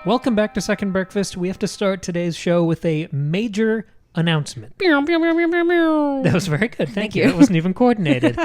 Welcome back to Second Breakfast. We have to start today's show with a major announcement. That was very good. Thank you. It wasn't even coordinated.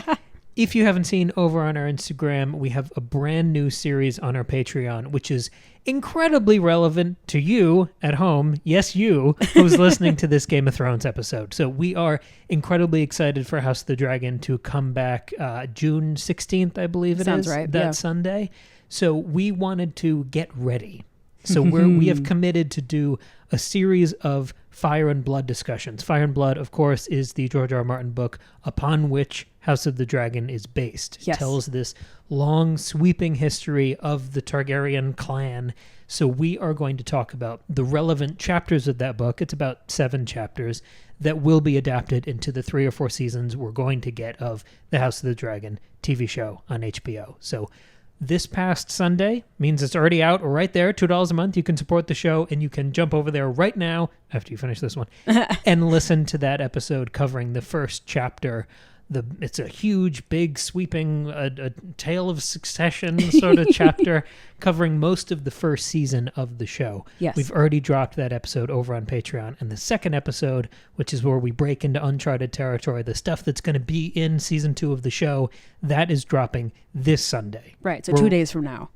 If you haven't seen over on our Instagram, we have a brand new series on our Patreon, which is incredibly relevant to you at home. Yes, you, who's listening to this Game of Thrones episode. So we are incredibly excited for House of the Dragon to come back June 16th, I believe it Sounds is. right. That Sunday. So we wanted to get ready. So we have committed to do a series of Fire and Blood discussions. Fire and Blood, of course, is the George R. R. Martin book upon which House of the Dragon is based. Yes. It tells this long, sweeping history of the Targaryen clan. So we are going to talk about the relevant chapters of that book. It's about 7 chapters that will be adapted into the 3 or 4 seasons we're going to get of the House of the Dragon TV show on HBO. So this past Sunday means it's already out right there, $2 a month. You can support the show, and you can jump over there right now after you finish this one and listen to that episode covering the first chapter. It's a huge, big, sweeping, a tale of succession sort of chapter covering most of the first season of the show. Yes. We've already dropped that episode over on Patreon. And the second episode, which is where we break into uncharted territory, the stuff that's going to be in season 2 of the show, that is dropping this Sunday. Right, so 2 days from now.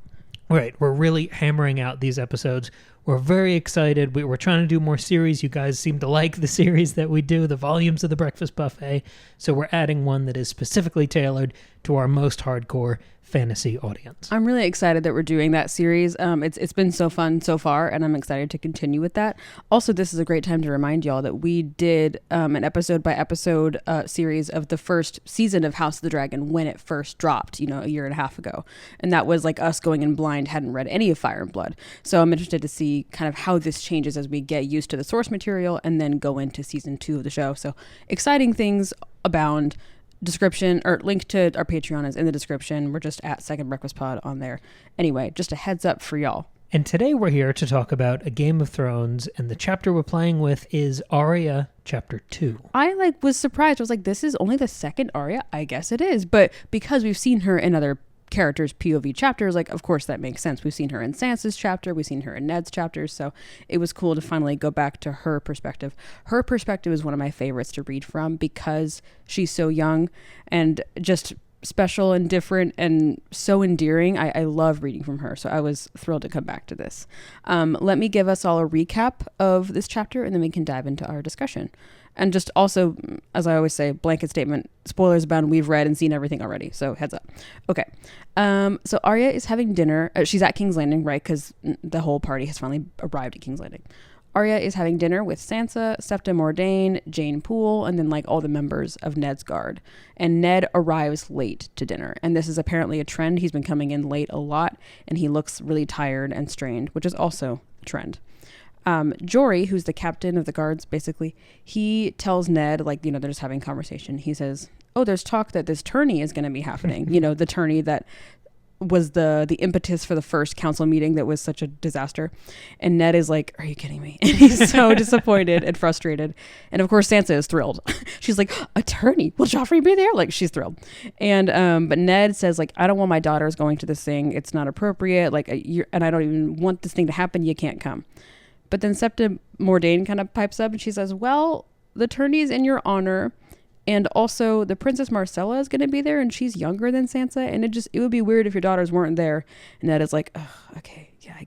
Right, we're really hammering out these episodes. We're very excited. We're trying to do more series. You guys seem to like the series that we do, the volumes of the Breakfast Buffet. So we're adding one that is specifically tailored to our most hardcore fantasy audience. I'm really excited that we're doing that series. It's been so fun so far, and I'm excited to continue with that. Also, this is a great time to remind y'all that we did an episode by episode series of the first season of House of the Dragon when it first dropped, a year and a half ago. And that was like us going in blind, hadn't read any of Fire and Blood. So I'm interested to see kind of how this changes as we get used to the source material and then go into season 2 of the show. So exciting things abound. Description or link to our Patreon is in the description. We're just at Second Breakfast Pod on there. Anyway, just a heads up for y'all. And today we're here to talk about a Game of Thrones, and the chapter we're playing with is Arya chapter 2. I was surprised. I was like, this is only the second Arya? I guess it is. But because we've seen her in other characters' POV chapters, of course that makes sense. We've seen her in Sansa's chapter, we've seen her in Ned's chapters, so it was cool to finally go back to her perspective. Her perspective is one of my favorites to read from because she's so young and just special and different and so endearing. I love reading from her, so I was thrilled to come back to this. Let me give us all a recap of this chapter and then we can dive into our discussion. And just also, as I always say, blanket statement, spoilers abound, we've read and seen everything already, so heads up. Okay, so Arya is having dinner. She's at King's Landing, right, because the whole party has finally arrived at King's Landing. Arya is having dinner with Sansa, Septa Mordain, Jane Poole, and then all the members of Ned's guard. And Ned arrives late to dinner, and this is apparently a trend. He's been coming in late a lot, and he looks really tired and strained, which is also a trend. Jory, who's the captain of the guards, basically, he tells Ned, they're just having conversation. He says, oh, there's talk that this tourney is going to be happening. The tourney that was the impetus for the first council meeting that was such a disaster. And Ned is like, are you kidding me? And he's so disappointed and frustrated. And of course, Sansa is thrilled. She's like, a tourney? Will Joffrey be there? She's thrilled. And but Ned says, I don't want my daughters going to this thing. It's not appropriate. And I don't even want this thing to happen. You can't come. But then Septa Mordain kind of pipes up and she says, well, the tourney's in your honor. And also the Princess Marcella is going to be there and she's younger than Sansa. And it would be weird if your daughters weren't there. And Ned is like, oh, okay, yeah, I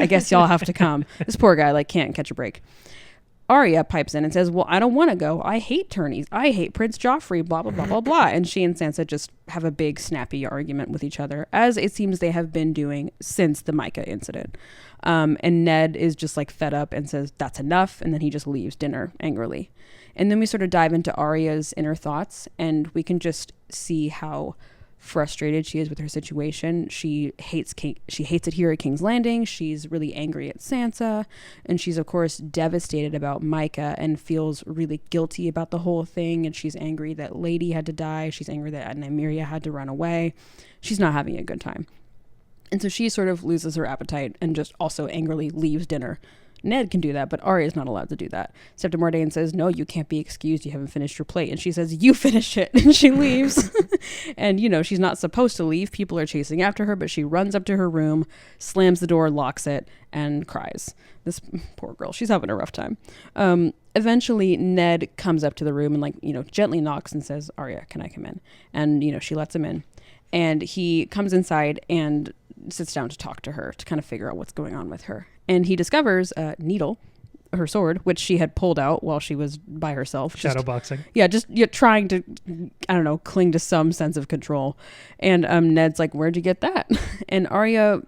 guess y'all have to come. This poor guy can't catch a break. Arya pipes in and says, well, I don't want to go. I hate tourneys. I hate Prince Joffrey, blah, blah, blah, blah, blah. And she and Sansa just have a big snappy argument with each other, as it seems they have been doing since the Micah incident. And Ned is just fed up and says, that's enough. And then he just leaves dinner angrily. And then we sort of dive into Arya's inner thoughts, and we can just see how frustrated she is with her situation. She hates it here at King's Landing. She's really angry at Sansa, and she's of course devastated about Micah and feels really guilty about the whole thing. And she's angry that Lady had to die. She's angry that Nymeria had to run away. She's not having a good time. And so she sort of loses her appetite and just also angrily leaves dinner, Ned can do that, but Arya is not allowed to do that. Septa Mordane says, no, you can't be excused. You haven't finished your plate. And she says, you finish it. And she leaves. And, she's not supposed to leave. People are chasing after her, but she runs up to her room, slams the door, locks it, and cries. This poor girl, she's having a rough time. Eventually, Ned comes up to the room and, gently knocks and says, Arya, can I come in? And, she lets him in. And he comes inside and sits down to talk to her to kind of figure out what's going on with her. And he discovers a needle, her sword, which she had pulled out while she was by herself. Shadowboxing. Just trying to, cling to some sense of control. And Ned's like, where'd you get that? And Arya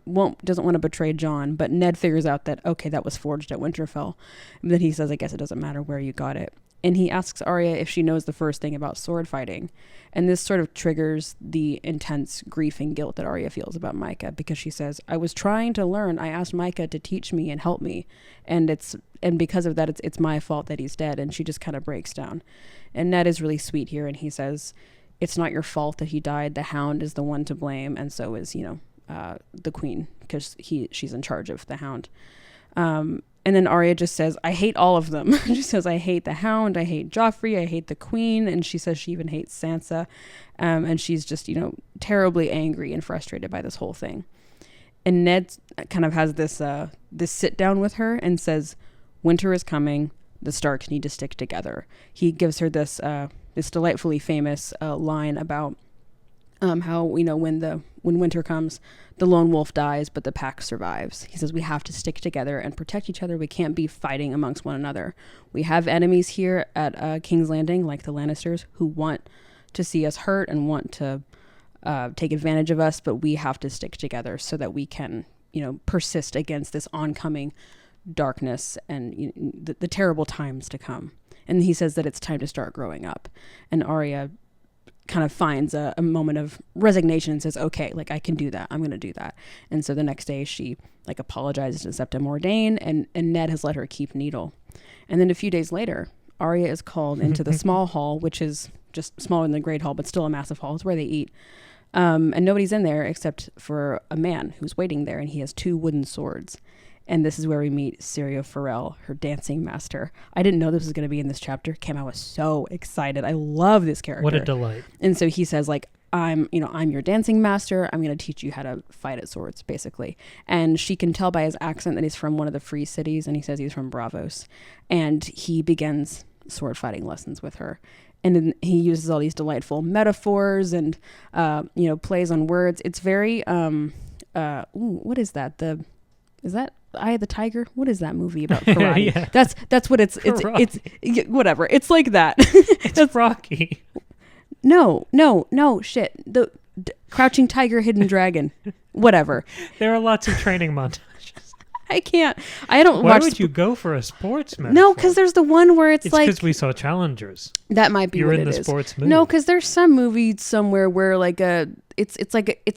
doesn't want to betray Jon, but Ned figures out that, okay, that was forged at Winterfell. And then he says, I guess it doesn't matter where you got it. And he asks Arya if she knows the first thing about sword fighting. And this sort of triggers the intense grief and guilt that Arya feels about Micah, because she says, I was trying to learn. I asked Micah to teach me and help me. And because of that, it's my fault that he's dead. And she just kind of breaks down. And Ned is really sweet here. And he says, it's not your fault that he died. The Hound is the one to blame. And so is, the Queen, because she's in charge of the Hound. And then Arya just says, I hate all of them. She says, I hate the Hound, I hate Joffrey, I hate the Queen. And she says she even hates Sansa. And she's just, terribly angry and frustrated by this whole thing. And Ned kind of has this sit down with her and says, winter is coming. The Starks need to stick together. He gives her this delightfully famous line about how, when winter comes, the lone wolf dies, but the pack survives. He says we have to stick together and protect each other. We can't be fighting amongst one another. We have enemies here at King's Landing, like the Lannisters, who want to see us hurt and want to take advantage of us, but we have to stick together so that we can, persist against this oncoming darkness and the terrible times to come. And he says that it's time to start growing up. And Arya kind of finds a moment of resignation and says, okay, I can do that. I'm going to do that. And so the next day she apologizes to Septa Mordane, and Ned has let her keep Needle. And then a few days later, Arya is called into the small hall, which is just smaller than the Great Hall, but still a massive hall. It's where they eat. And nobody's in there except for a man who's waiting there, and he has 2 wooden swords. And this is where we meet Syrio Forel, her dancing master. I didn't know this was going to be in this chapter. Kim, I was so excited. I love this character. What a delight. And so he says, I'm your dancing master. I'm going to teach you how to fight at swords, basically. And she can tell by his accent that he's from one of the free cities, and he says he's from Bravos. And he begins sword fighting lessons with her. And then he uses all these delightful metaphors and, plays on words. It's very, what is that? Is that Eye of the Tiger? What is that movie about karate? Yeah. That's what it's whatever. It's like that. It's Rocky. No, shit. The Crouching Tiger, Hidden Dragon. Whatever. There are lots of training montages. I can't. I don't Why watch. would you go for a sports metaphor? No, because there's the one where it's because we saw Challengers. That might be You're what in it the is. sports movie. No, because there's some movie somewhere where it's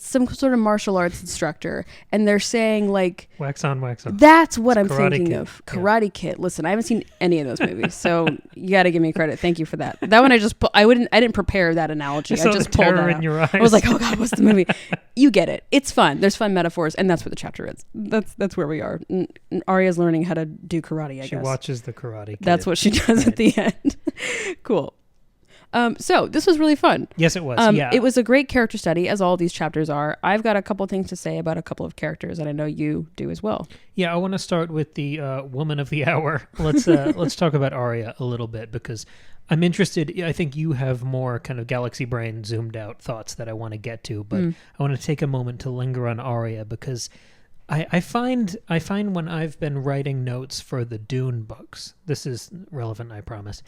some sort of martial arts instructor, and they're saying wax on, wax off. That's what I'm Karate thinking Kid. of. Karate Kid. Listen, I haven't seen any of those movies, so you got to give me credit. Thank you for that. That one I didn't prepare that analogy. I saw just the pulled terror that in out. your eyes. I was like, oh god, what's the movie? You get it. It's fun. There's fun metaphors, and that's what the chapter is. That's where we are. Arya's learning how to do karate. I She guess watches the Karate Kid. that's what she does at the end. Cool. So this was really fun. Yes, it was. Yeah. It was a great character study, as all these chapters are. I've got a couple things to say about a couple of characters, and I know you do as well. Yeah, I want to start with the woman of the hour. Let's talk about Arya a little bit, because I'm interested. I think you have more kind of galaxy brain zoomed out thoughts that I want to get to, but I want to take a moment to linger on Arya, because I find when I've been writing notes for the Dune books, this is relevant, I promise.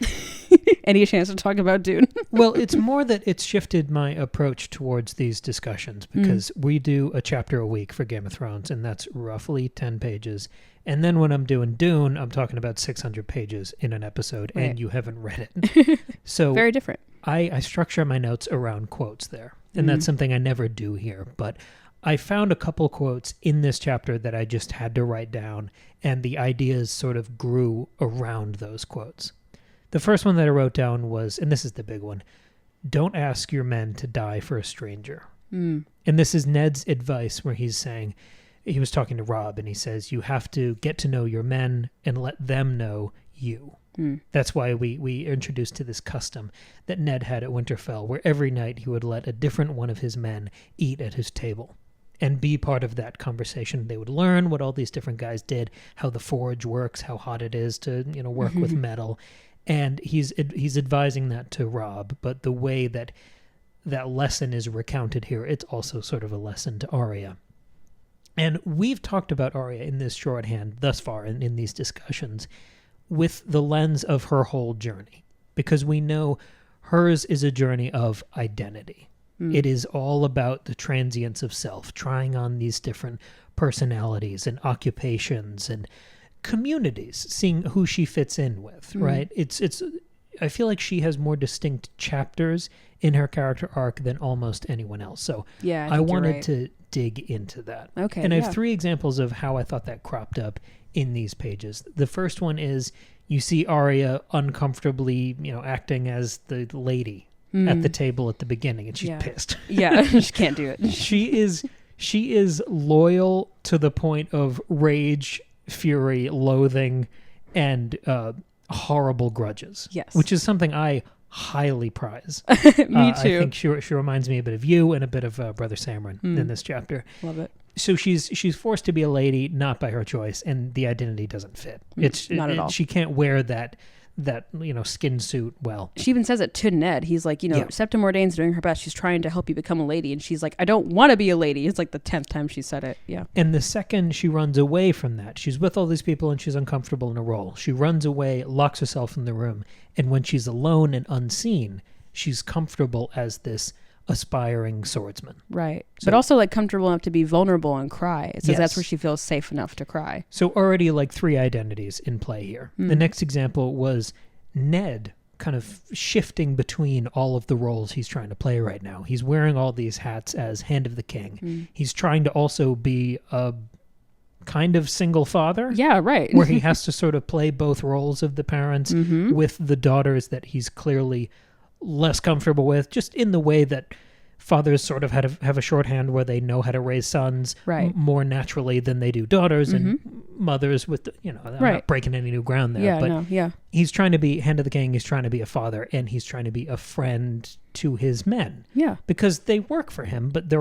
Any chance to talk about Dune? Well, it's more that it's shifted my approach towards these discussions, because we do a chapter a week for Game of Thrones, and that's roughly 10 pages. And then when I'm doing Dune, I'm talking about 600 pages in an episode, right. And you haven't read it. So very different. I structure my notes around quotes there, and that's something I never do here. But I found a couple quotes in this chapter that I just had to write down, and the ideas sort of grew around those quotes. The first one that I wrote down was, and this is the big one, don't ask your men to die for a stranger. And this is Ned's advice, where he's saying, he was talking to Rob, and he says, you have to get to know your men and let them know you. That's why we introduced to this custom that Ned had at Winterfell, where every night he would let a different one of his men eat at his table and be part of that conversation. They would learn what all these different guys did, how the forge works, how hot it is to work with metal. And he's advising that to Rob, but the way that lesson is recounted here, it's also sort of a lesson to Arya. And we've talked about Arya in this shorthand thus far in these discussions with the lens of her whole journey, because we know hers is a journey of identity. It is all about the transience of self, trying on these different personalities and occupations and communities, seeing who she fits in with, right? It's I feel like she has more distinct chapters in her character arc than almost anyone else. So Yeah, I wanted to dig into that. Okay, And I yeah. have 3 examples of how I thought that cropped up in these pages. The first one is you see Arya uncomfortably, acting as the lady at the table at the beginning, and she's pissed. Yeah, she can't do it. She is loyal to the point of rage, fury, loathing, and horrible grudges. Yes. Which is something I highly prize. Me too. I think she reminds me a bit of you and a bit of Brother Samron in this chapter. Love it. So she's forced to be a lady, not by her choice, and the identity doesn't fit. Not at all. She can't wear that skin suit well. She even says it to Ned. He's like, Septa Mordane's doing her best. She's trying to help you become a lady. And she's like, I don't want to be a lady. It's like the 10th time she said it. Yeah. And the second she runs away from that, she's with all these people and she's uncomfortable in a role. She runs away, locks herself in the room. And when she's alone and unseen, she's comfortable as this aspiring swordsman. Right. So, but also like comfortable enough to be vulnerable and cry. It says that's Yes. where she feels safe enough to cry. So already like 3 identities in play here. The next example was Ned kind of shifting between all of the roles he's trying to play right now. He's wearing all these hats as Hand of the King. He's trying to also be a kind of single father. Yeah, right. Where he has to sort of play both roles of the parents with the daughters that he's clearly less comfortable with, just in the way that fathers sort of have a shorthand where they know how to raise sons more naturally than they do daughters, and mothers with, I'm not breaking any new ground there, but he's trying to be Hand of the King, he's trying to be a father, and he's trying to be a friend to his men. Yeah. Because they work for him, but they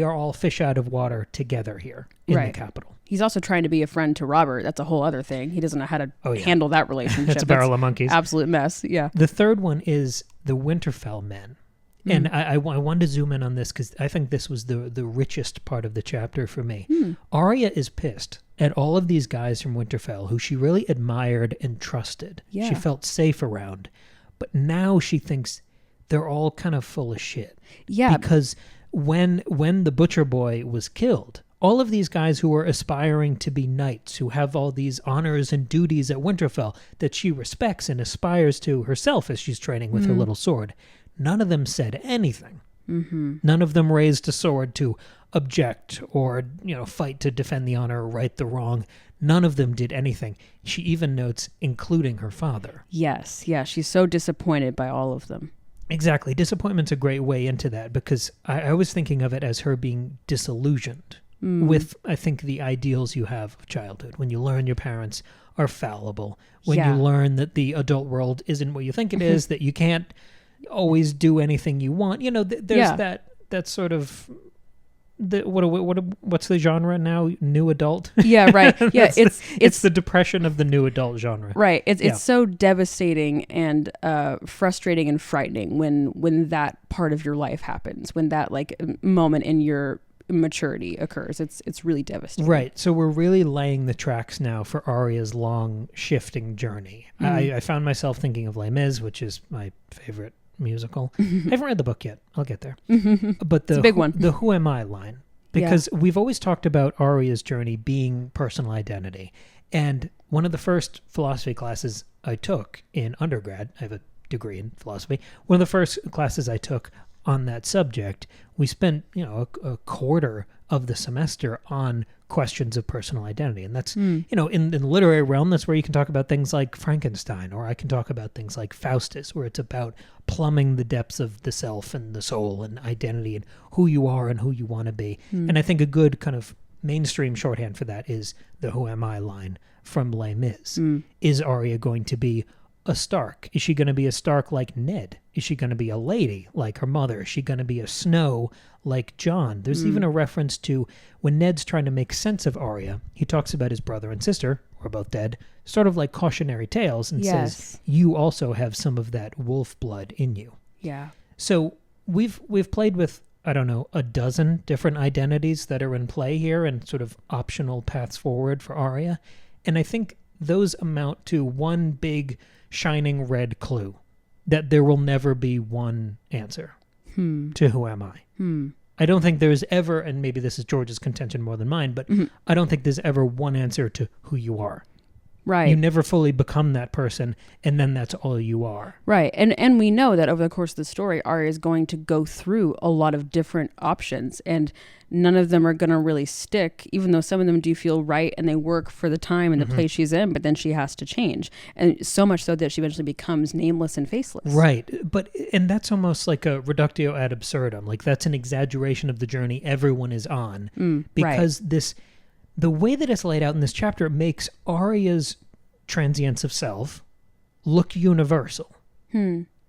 are all fish out of water together here in the capital. He's also trying to be a friend to Robert. That's a whole other thing. He doesn't know how to handle that relationship. That's a barrel of monkeys. Absolute mess. Yeah. The third one is the Winterfell men. And I wanted to zoom in on this because I think this was the richest part of the chapter for me. Arya is pissed at all of these guys from Winterfell who she really admired and trusted. Yeah. She felt safe around. But now she thinks they're all kind of full of shit. Yeah. Because when the Butcher Boy was killed, all of these guys who are aspiring to be knights, who have all these honors and duties at Winterfell that she respects and aspires to herself as she's training with her little sword, none of them said anything. None of them raised a sword to object or, fight to defend the honor or right the wrong. None of them did anything. She even notes, including her father. Yes. Yeah. She's so disappointed by all of them. Exactly. Disappointment's a great way into that because I was thinking of it as her being disillusioned with, I think, the ideals you have of childhood. When you learn your parents are fallible, when you learn that the adult world isn't what you think it is, that you can't always do anything you want. There's that sort of what's the genre now? New adult. Yeah, right. Yeah, it's the depression of the new adult genre. Right. It's so devastating and frustrating and frightening when that part of your life happens, when that like moment in your maturity occurs. It's really devastating. Right. So we're really laying the tracks now for Arya's long shifting journey. I found myself thinking of Les Mis, which is my favorite musical. I haven't read the book yet. I'll get there. But it's a big one. The who am I line, because we've always talked about Arya's journey being personal identity. And one of the first philosophy classes I took in undergrad, I have a degree in philosophy, one of the first classes I took on that subject, we spent, a quarter of the semester on questions of personal identity. And that's, in the literary realm, that's where you can talk about things like Frankenstein, or I can talk about things like Faustus, where it's about plumbing the depths of the self and the soul and identity and who you are and who you want to be. And I think a good kind of mainstream shorthand for that is the "Who am I" line from Les Mis. Is Arya going to be a Stark? Is she going to be a Stark like Ned? Is she going to be a lady like her mother? Is she going to be a Snow like Jon? There's even a reference to when Ned's trying to make sense of Arya, he talks about his brother and sister, who are both dead, sort of like cautionary tales, and says, you also have some of that wolf blood in you. Yeah. So we've played with, I don't know, a dozen different identities that are in play here and sort of optional paths forward for Arya. And I think those amount to one big shining red clue that there will never be one answer to who am I. I don't think there's ever, and maybe this is George's contention more than mine, but I don't think there's ever one answer to who you are. Right. You never fully become that person, and then that's all you are. Right. And we know that over the course of the story, Arya is going to go through a lot of different options, and none of them are going to really stick, even though some of them do feel right and they work for the time and the place she's in, but then she has to change. And so much so that she eventually becomes nameless and faceless. Right. And that's almost like a reductio ad absurdum. Like that's an exaggeration of the journey everyone is on. Because the way that it's laid out in this chapter makes Arya's transience of self look universal.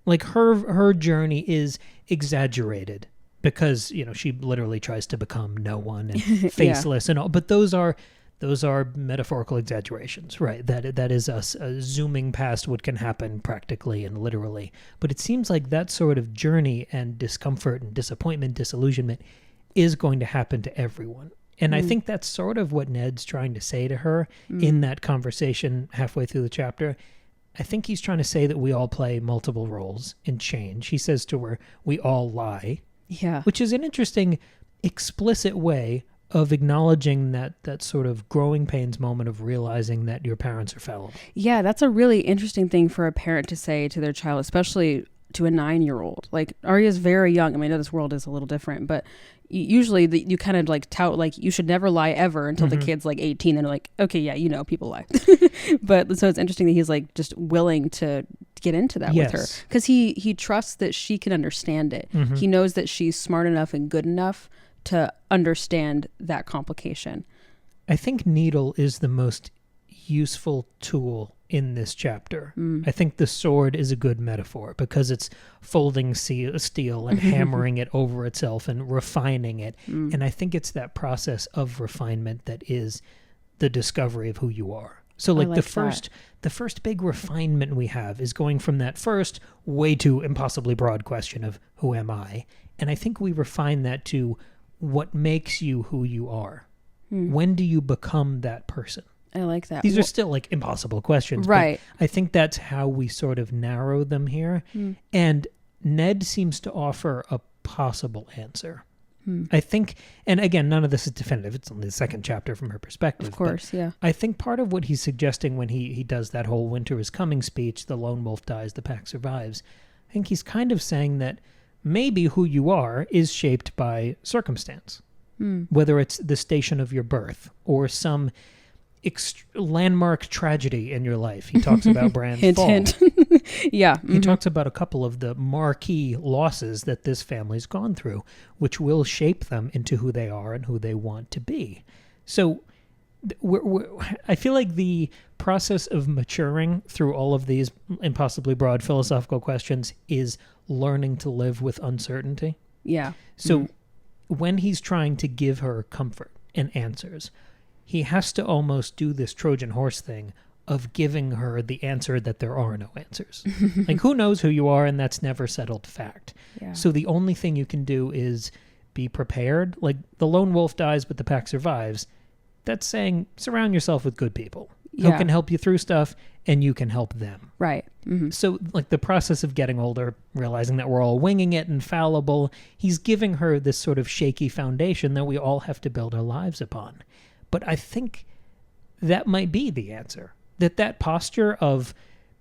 Like her journey is exaggerated because, you know, she literally tries to become no one and faceless and all. But those are metaphorical exaggerations, right? That is us zooming past what can happen practically and literally. But it seems like that sort of journey and discomfort and disappointment, disillusionment is going to happen to everyone. And I think that's sort of what Ned's trying to say to her in that conversation halfway through the chapter. I think he's trying to say that we all play multiple roles and change. He says to her, we all lie. Yeah. Which is an interesting, explicit way of acknowledging that sort of growing pains moment of realizing that your parents are fallible. Yeah, that's a really interesting thing for a parent to say to their child, especially to a 9-year-old. Like, Arya's very young. I mean, I know this world is a little different, but usually you kind of like tout, like, you should never lie ever until the kid's like 18. And they're like, okay, yeah, you know, people lie. But so it's interesting that he's like just willing to get into that with her, because he trusts that she can understand it. He knows that she's smart enough and good enough to understand that complication. I think needle is the most useful tool in this chapter. I think the sword is a good metaphor because it's folding steel and hammering it over itself and refining it. And I think it's that process of refinement that is the discovery of who you are. So like the first big refinement we have is going from that first way too impossibly broad question of who am I? And I think we refine that to what makes you who you are. When do you become that person? I like that. These are still like impossible questions. Right. But I think that's how we sort of narrow them here. And Ned seems to offer a possible answer. I think, and again, none of this is definitive. It's only the second chapter from her perspective. Of course, yeah. I think part of what he's suggesting when he does that whole winter is coming speech, the lone wolf dies, the pack survives. I think he's kind of saying that maybe who you are is shaped by circumstance. Whether it's the station of your birth or some landmark tragedy in your life. He talks about Bran's fall. Hint. Yeah. He talks about a couple of the marquee losses that this family's gone through, which will shape them into who they are and who they want to be. So I feel like the process of maturing through all of these impossibly broad philosophical questions is learning to live with uncertainty. Yeah. So when he's trying to give her comfort and answers, he has to almost do this Trojan horse thing of giving her the answer that there are no answers. Like, who knows who you are, and that's never settled fact. Yeah. So the only thing you can do is be prepared. Like, the lone wolf dies, but the pack survives. That's saying surround yourself with good people who can help you through stuff, and you can help them. Right. So, like, the process of getting older, realizing that we're all winging it and fallible, he's giving her this sort of shaky foundation that we all have to build our lives upon. But I think that might be the answer. That posture of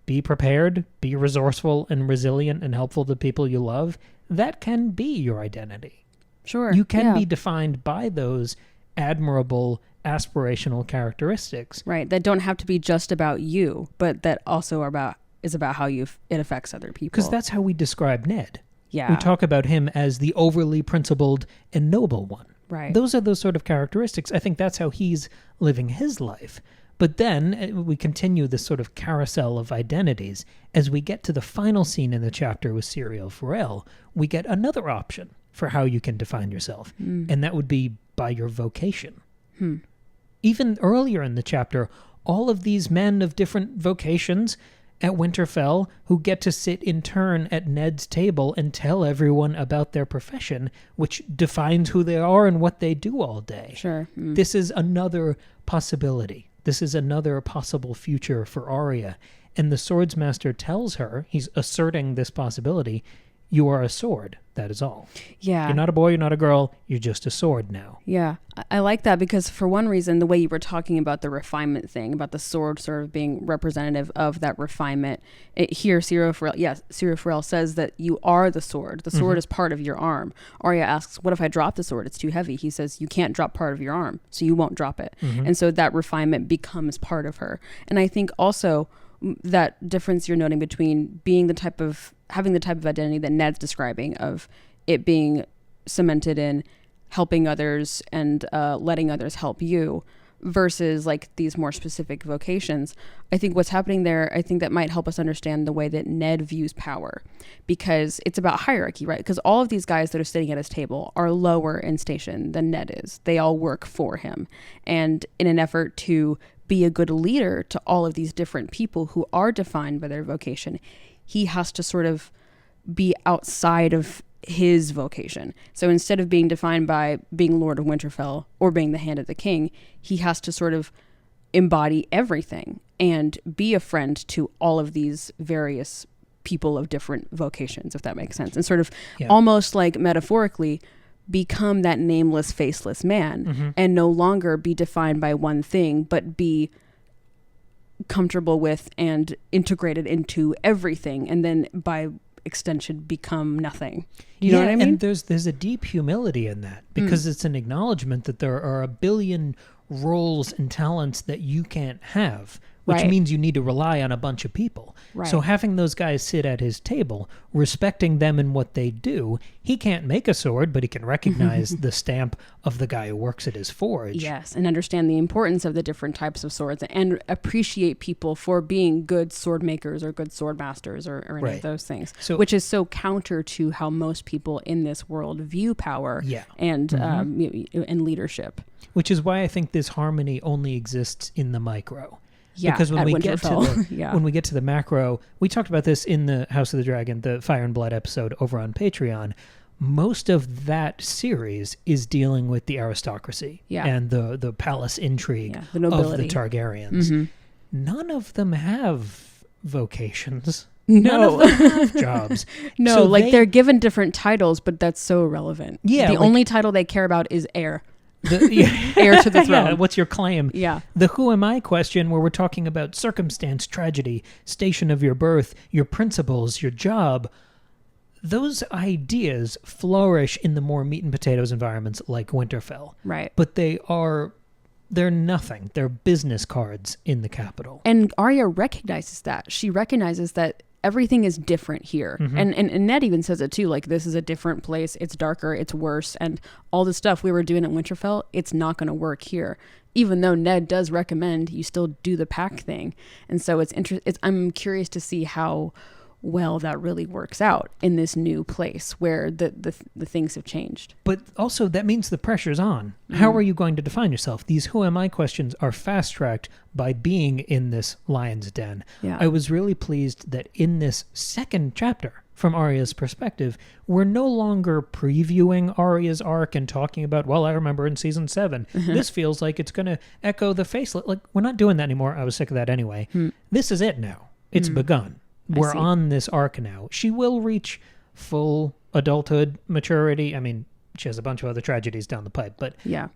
be prepared, be resourceful and resilient and helpful to people you love, that can be your identity. Sure. You can be defined by those admirable, aspirational characteristics. Right. That don't have to be just about you, but that also is about how it affects other people. Because that's how we describe Ned. Yeah. We talk about him as the overly principled and noble one. Right. Those are those sort of characteristics. I think that's how he's living his life. But then we continue this sort of carousel of identities. As we get to the final scene in the chapter with Serial Pharrell, we get another option for how you can define yourself. And that would be by your vocation. Even earlier in the chapter, all of these men of different vocations at Winterfell who get to sit in turn at Ned's table and tell everyone about their profession, which defines who they are and what they do all day. Sure. This is another possibility. This is another possible future for Arya. And the Swordsmaster tells her, he's asserting this possibility, you are a sword. That is all. Yeah. You're not a boy, you're not a girl, you're just a sword now. Yeah. I like that because for one reason, the way you were talking about the refinement thing, about the sword sort of being representative of that refinement, here Serial Pharrell says that you are the sword. The sword is part of your arm. Arya asks, what if I drop the sword? It's too heavy. He says, you can't drop part of your arm, so you won't drop it. And so that refinement becomes part of her. And I think also that difference you're noting between having the type of identity that Ned's describing, of it being cemented in helping others and letting others help you, versus like these more specific vocations. I think what's happening there, I think that might help us understand the way that Ned views power, because it's about hierarchy, right? Because all of these guys that are sitting at his table are lower in station than Ned is. They all work for him. And in an effort to be a good leader to all of these different people who are defined by their vocation, he has to sort of be outside of his vocation. So instead of being defined by being Lord of Winterfell or being the Hand of the King, he has to sort of embody everything and be a friend to all of these various people of different vocations, if that makes sense. And sort of almost like metaphorically become that nameless, faceless man and no longer be defined by one thing, but be comfortable with and integrated into everything, and then by extension become nothing. You know what I mean? And there's a deep humility in that, because it's an acknowledgement that there are a billion roles and talents that you can't have, which means you need to rely on a bunch of people. Right. So having those guys sit at his table, respecting them and what they do, he can't make a sword, but he can recognize the stamp of the guy who works at his forge. Yes, and understand the importance of the different types of swords and appreciate people for being good sword makers or good sword masters or any of those things, which is so counter to how most people in this world view power and and leadership. Which is why I think this harmony only exists in the micro. Yeah, because when we get to the when we get to the macro, we talked about this in the House of the Dragon, the Fire and Blood episode over on Patreon. Most of that series is dealing with the aristocracy and the palace intrigue the nobility of the Targaryens. None of them have vocations. No. None of them have jobs. No, so they're given different titles, but that's so irrelevant. Yeah, the only title they care about is heir. Heir to the throne. What's your claim? Yeah. The who am I question, where we're talking about circumstance, tragedy, station of your birth, your principles, your job, those ideas flourish in the more meat and potatoes environments like Winterfell. Right. But they're nothing. They're business cards in the capital. And Arya recognizes that. She recognizes that everything is different here. And Ned even says it too, like, this is a different place. It's darker, it's worse. And all the stuff we were doing at Winterfell, it's not going to work here. Even though Ned does recommend you still do the pack thing. And so I'm curious to see how well that really works out in this new place where the things have changed. But also that means the pressure's on. How are you going to define yourself? These who am I questions are fast-tracked by being in this lion's den. Yeah. I was really pleased that in this second chapter, from Arya's perspective, we're no longer previewing Arya's arc and talking about, well, I remember in season 7, this feels like it's going to echo the faceless. Like, we're not doing that anymore. I was sick of that anyway. This is it now. It's begun. We're on this arc now. She will reach full adulthood, maturity. I mean, she has a bunch of other tragedies down the pipe, but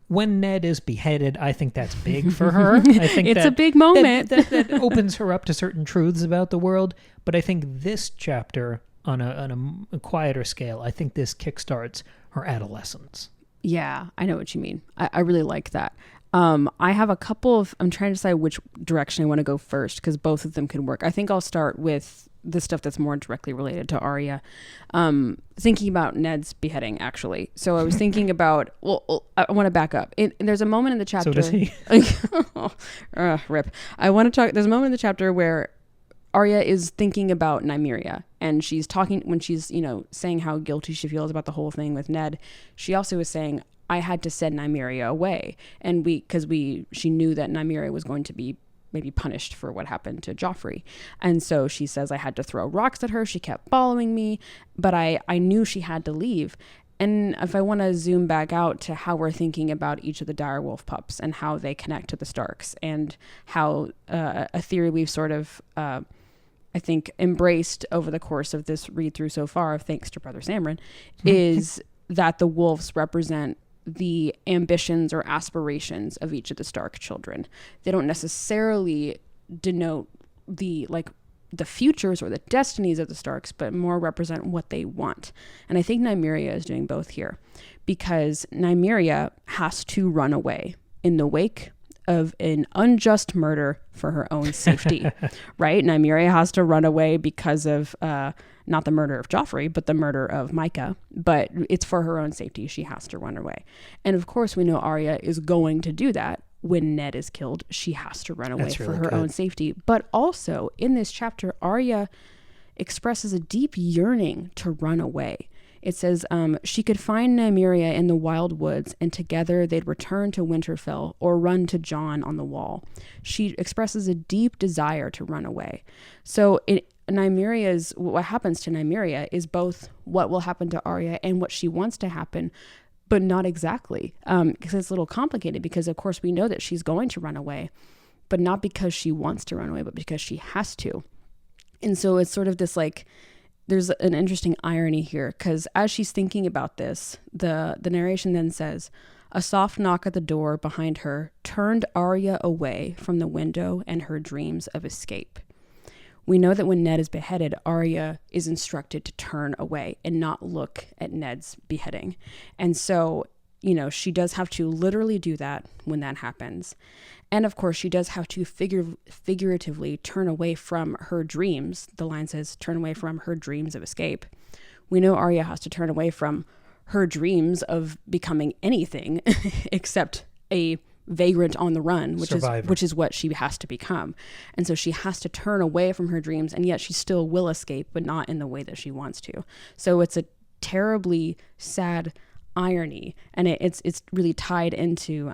when Ned is beheaded, I think that's big for her. I think it's a big moment. That opens her up to certain truths about the world. But I think this chapter, on a quieter scale, I think this kickstarts her adolescence. Yeah, I know what you mean. I really like that. I have a couple of, I'm trying to decide which direction I want to go first, because both of them can work. I think I'll start with the stuff that's more directly related to Arya. Thinking about Ned's beheading, actually. So I was thinking about, I want to back up. There's a moment in the chapter. So does he. Rip. I want to talk. There's a moment in the chapter where Arya is thinking about Nymeria, and she's talking, when she's, saying how guilty she feels about the whole thing with Ned. She also is saying, I had to send Nymeria away. And she knew that Nymeria was going to be maybe punished for what happened to Joffrey. And so she says, I had to throw rocks at her. She kept following me, but I knew she had to leave. And if I want to zoom back out to how we're thinking about each of the direwolf pups and how they connect to the Starks, and how a theory we've sort of, I think, embraced over the course of this read through so far, thanks to Brother Samrin, is that the wolves represent the ambitions or aspirations of each of the Stark children. They don't necessarily denote the futures or the destinies of the Starks, but more represent what they want. And I think Nymeria is doing both here, because Nymeria has to run away in the wake of an unjust murder for her own safety, right? Nymeria has to run away because of not the murder of Joffrey, but the murder of Micah. But it's for her own safety. She has to run away. And of course, we know Arya is going to do that. When Ned is killed, she has to run away for her own safety. But also, in this chapter, Arya expresses a deep yearning to run away. It says she could find Nymeria in the wild woods, and together they'd return to Winterfell or run to Jon on the wall. She expresses a deep desire to run away. So what happens to Nymeria is both what will happen to Arya and what she wants to happen, but not exactly, because it's a little complicated, because of course we know that she's going to run away, but not because she wants to run away, but because she has to. And so it's sort of this, there's an interesting irony here, because as she's thinking about this, the narration then says, a soft knock at the door behind her turned Arya away from the window and her dreams of escape. We know that when Ned is beheaded, Arya is instructed to turn away and not look at Ned's beheading. And so, she does have to literally do that when that happens. And of course, she does have to figuratively turn away from her dreams. The line says, turn away from her dreams of escape. We know Arya has to turn away from her dreams of becoming anything except a vagrant on the run, which is what she has to become. And so she has to turn away from her dreams, and yet she still will escape, but not in the way that she wants to. So it's a terribly sad irony, and it's really tied into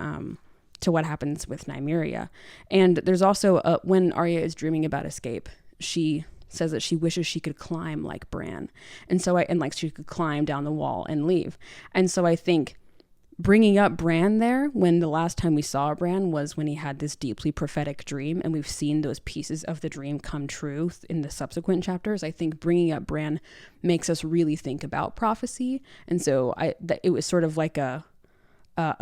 to what happens with Nymeria. And there's also when Arya is dreaming about escape, she says that she wishes she could climb like Bran, and she could climb down the wall and leave. And so I think bringing up Bran there, when the last time we saw Bran was when he had this deeply prophetic dream, and we've seen those pieces of the dream come true in the subsequent chapters. I think bringing up Bran makes us really think about prophecy. And so it was sort of like a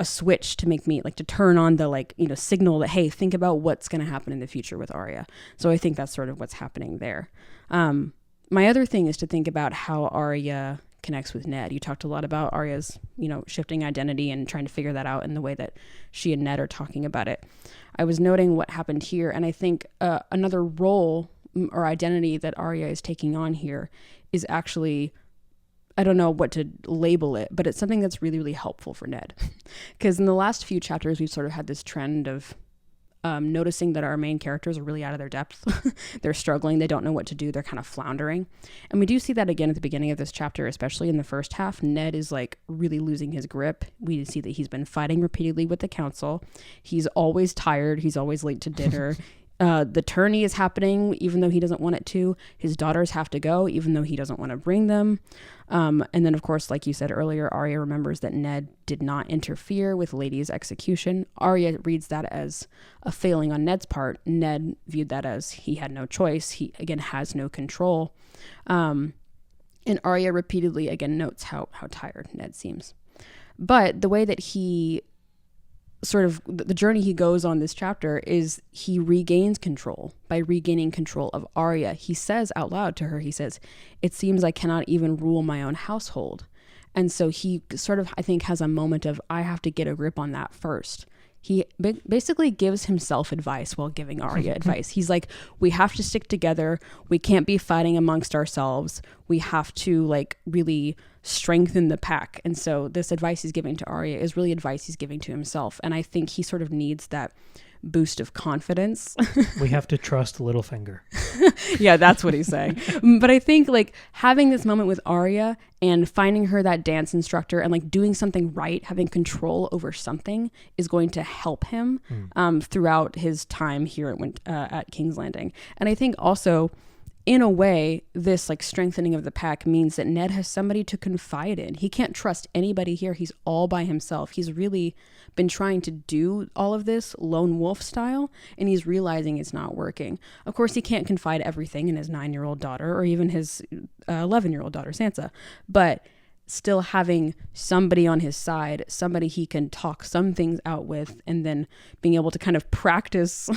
switch to make me to turn on the signal that, hey, think about what's going to happen in the future with Arya. So I think that's sort of what's happening there. My other thing is to think about how Arya connects with Ned. You talked a lot about Arya's, shifting identity and trying to figure that out in the way that she and Ned are talking about it. I was noting what happened here, and I think another role or identity that Arya is taking on here is actually, I don't know what to label it, but it's something that's really, really helpful for Ned. Because in the last few chapters, we've sort of had this trend of noticing that our main characters are really out of their depth. They're struggling. They don't know what to do. They're kind of floundering. And we do see that again at the beginning of this chapter, especially in the first half. Ned is really losing his grip. We see that he's been fighting repeatedly with the council. He's always tired. He's always late to dinner. The tourney is happening even though he doesn't want it to. His daughters have to go even though he doesn't want to bring them. And then, of course, like you said earlier, Arya remembers that Ned did not interfere with Lady's execution. Arya reads that as a failing on Ned's part. Ned viewed that as he had no choice. He, again, has no control. And Arya repeatedly, again, notes how tired Ned seems. But the way that he sort of the journey he goes on this chapter is he regains control by regaining control of Arya. He says out loud to her, he says, "It seems I cannot even rule my own household." And so he sort of, I think, has a moment of, I have to get a grip on that first. he basically gives himself advice while giving Arya advice. He's like, we have to stick together. We can't be fighting amongst ourselves. We have to like really strengthen the pack. And so this advice he's giving to Arya is really advice he's giving to himself. And I think he sort of needs that boost of confidence. We have to trust Littlefinger. Yeah, that's what he's saying. But I think like having this moment with Arya and finding her that dance instructor and like doing something right, having control over something is going to help him throughout his time here at King's Landing. And I think also, in a way, this like strengthening of the pack means that Ned has somebody to confide in. He can't trust anybody here. He's all by himself. He's really been trying to do all of this lone wolf style, and he's realizing it's not working. Of course, he can't confide everything in his 9-year-old daughter or even his 11-year-old daughter, Sansa, but still having somebody on his side, somebody he can talk some things out with, and then being able to kind of practice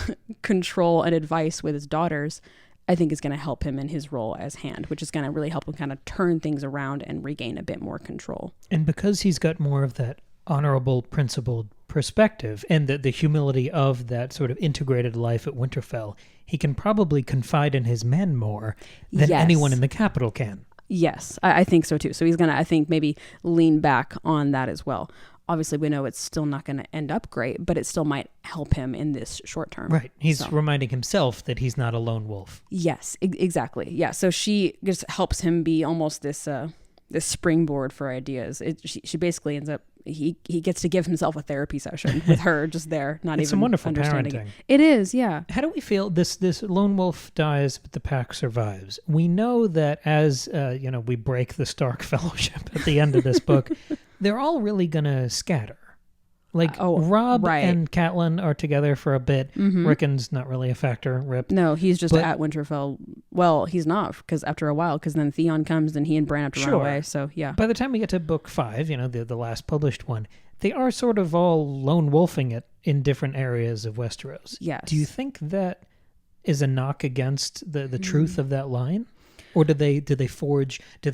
control and advice with his daughters, I think is going to help him in his role as Hand, which is going to really help him kind of turn things around and regain a bit more control. And because he's got more of that honorable, principled perspective and the humility of that sort of integrated life at Winterfell, he can probably confide in his men more than anyone in the capital can. Yes, I think so too. So he's going to, I think, maybe lean back on that as well. Obviously, we know it's still not going to end up great, but it still might help him in this short term. Right. He's reminding himself that he's not a lone wolf. Yes, exactly. Yeah. So she just helps him be almost this springboard for ideas. She basically ends up, he gets to give himself a therapy session with her just there, not it's even some wonderful understanding parenting. It is, yeah. How do we feel this lone wolf dies, but the pack survives? We know that as we break the Stark Fellowship at the end of this book, they're all really going to scatter. Like Robb and Catelyn are together for a bit. Mm-hmm. Rickon's not really a factor. Rip. No, he's just at Winterfell. Well, he's not, because after a while, because then Theon comes and he and Bran have to run away. So yeah. By the time we get to book 5, the last published one, they are sort of all lone wolfing it in different areas of Westeros. Yes. Do you think that is a knock against the truth of that line? Or do they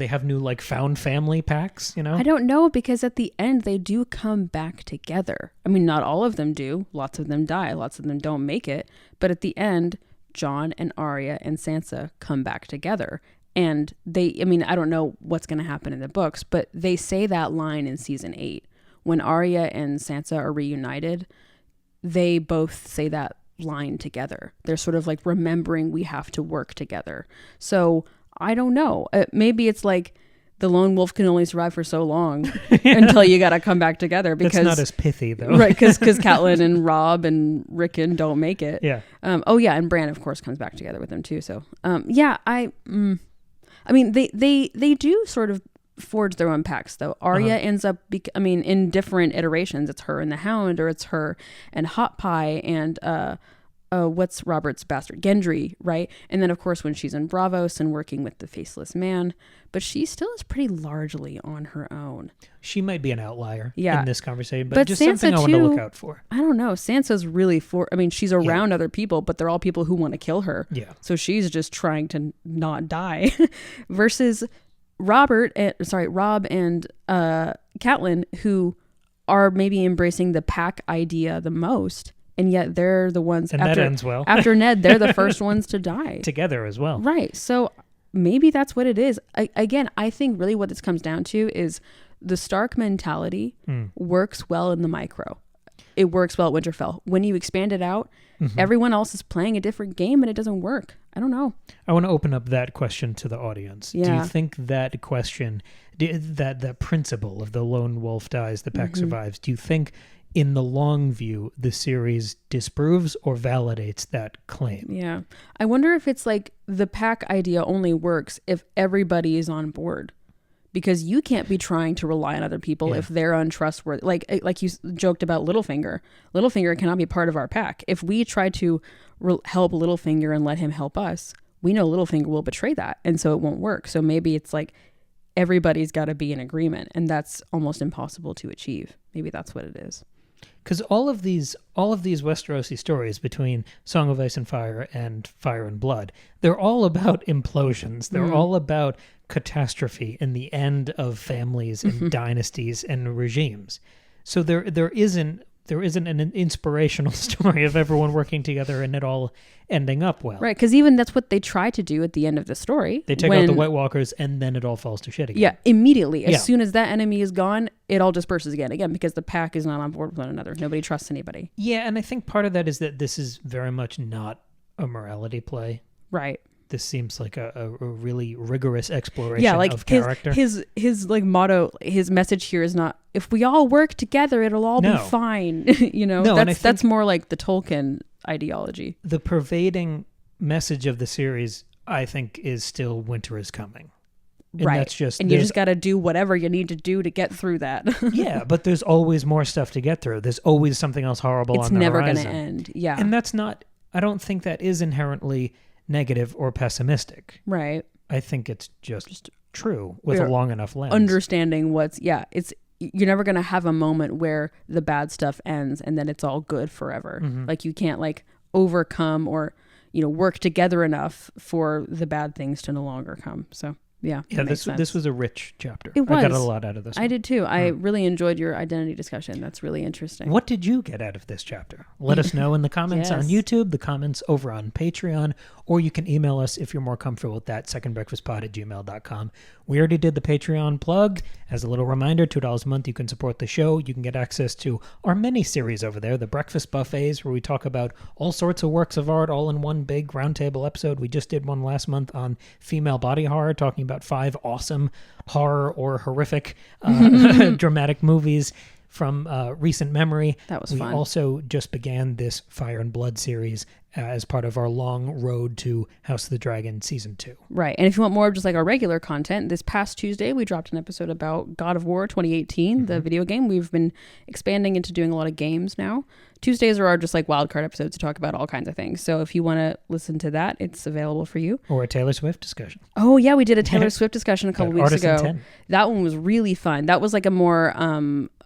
have new like found family packs, I don't know, because at the end they do come back together. I mean, not all of them do. Lots of them die. Lots of them don't make it. But at the end, Jon and Arya and Sansa come back together. And I don't know what's going to happen in the books, but they say that line in season 8. When Arya and Sansa are reunited, they both say that line together. They're sort of like remembering we have to work together. So I don't know. Maybe it's like the lone wolf can only survive for so long until you got to come back together. Because it's not as pithy though. Right, because Catelyn and Robb and Rickon don't make it. Yeah. And Bran of course comes back together with them too. So they do sort of forge their own packs though. Arya ends up in different iterations. It's her and the Hound, or it's her and Hot Pie and what's Robert's bastard? Gendry, right? And then, of course, when she's in Braavos and working with the Faceless Man, but she still is pretty largely on her own. She might be an outlier in this conversation, but just Sansa something I want to look out for. I don't know. Sansa's really she's around other people, but they're all people who want to kill her. Yeah. So she's just trying to not die. Versus Robb and Catelyn, who are maybe embracing the pack idea the most. And yet they're the ones, and that ends well. After Ned, they're the first ones to die. Together as well. Right. So maybe that's what it is. I think really what this comes down to is the Stark mentality works well in the micro. It works well at Winterfell. When you expand it out, everyone else is playing a different game and it doesn't work. I don't know. I want to open up that question to the audience. Yeah. Do you think that question, that principle of the lone wolf dies, the pack survives, do you think in the long view, the series disproves or validates that claim? Yeah. I wonder if it's like the pack idea only works if everybody is on board. Because you can't be trying to rely on other people if they're untrustworthy. Like you joked about Littlefinger. Littlefinger cannot be part of our pack. If we try to help Littlefinger and let him help us, we know Littlefinger will betray that. And so it won't work. So maybe it's like everybody's got to be in agreement. And that's almost impossible to achieve. Maybe that's what it is. Because all of these Westerosi stories between Song of Ice and Fire and Blood, they're all about implosions. They're all about catastrophe and the end of families and dynasties and regimes. So there isn't there isn't an inspirational story of everyone working together and it all ending up well. Right, because even that's what they try to do at the end of the story. They take out the White Walkers and then it all falls to shit again. Yeah, immediately. As soon as that enemy is gone, it all disperses again. Again, because the pack is not on board with one another. Nobody trusts anybody. Yeah, and I think part of that is that this is very much not a morality play. Right. This seems like a really rigorous exploration of character. His like motto, his message here is not, if we all work together, it'll all be fine. That's more like the Tolkien ideology. The pervading message of the series, I think, is still winter is coming. And right. That's just, and you just got to do whatever you need to do to get through that. Yeah, but there's always more stuff to get through. There's always something else horrible on the horizon. It's never going to end. Yeah. And that's not, I don't think that is inherently negative or pessimistic. Right. I think it's just true with a long enough lens. Understanding you're never going to have a moment where the bad stuff ends and then it's all good forever. Mm-hmm. Like you can't like overcome or, work together enough for the bad things to no longer come. So yeah. This was a rich chapter. It was. I got a lot out of this one. I did too. I really enjoyed your identity discussion. That's really interesting. What did you get out of this chapter? Let us know in the comments on YouTube, the comments over on Patreon, or you can email us if you're more comfortable with that, secondbreakfastpod@gmail.com. We already did the Patreon plug. As a little reminder, $2 a month, you can support the show. You can get access to our mini series over there, the Breakfast Buffets, where we talk about all sorts of works of art all in one big roundtable episode. We just did one last month on female body horror, talking about 5 awesome horror or horrific dramatic movies from recent memory. That was fun. We also just began this Fire and Blood series as part of our long road to House of the Dragon Season 2. Right. And if you want more of just like our regular content, this past Tuesday, we dropped an episode about God of War 2018, the video game. We've been expanding into doing a lot of games now. Tuesdays are our just like wildcard episodes to talk about all kinds of things. So if you want to listen to that, it's available for you. Or a Taylor Swift discussion. Oh yeah, we did a Taylor Swift discussion a couple weeks ago. 10. That one was really fun. That was like a more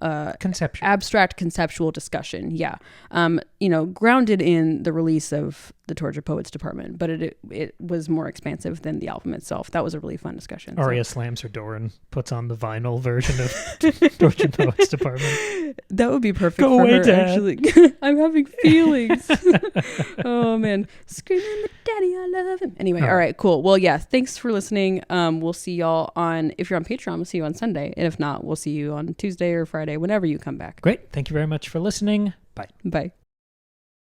abstract conceptual discussion. Yeah. Grounded in the release of the Torture Poets Department, but it was more expansive than the album itself. That was a really fun discussion. Arya slams her door and puts on the vinyl version of Torture Poets Department. That would be perfect Go for away, her, Dad. actually. I'm having feelings. Oh, man. Screaming, but Daddy, I love him. Anyway, all right, cool. Well, yeah, thanks for listening. We'll see y'all if you're on Patreon, we'll see you on Sunday. And if not, we'll see you on Tuesday or Friday, whenever you come back. Great. Thank you very much for listening. Bye. Bye.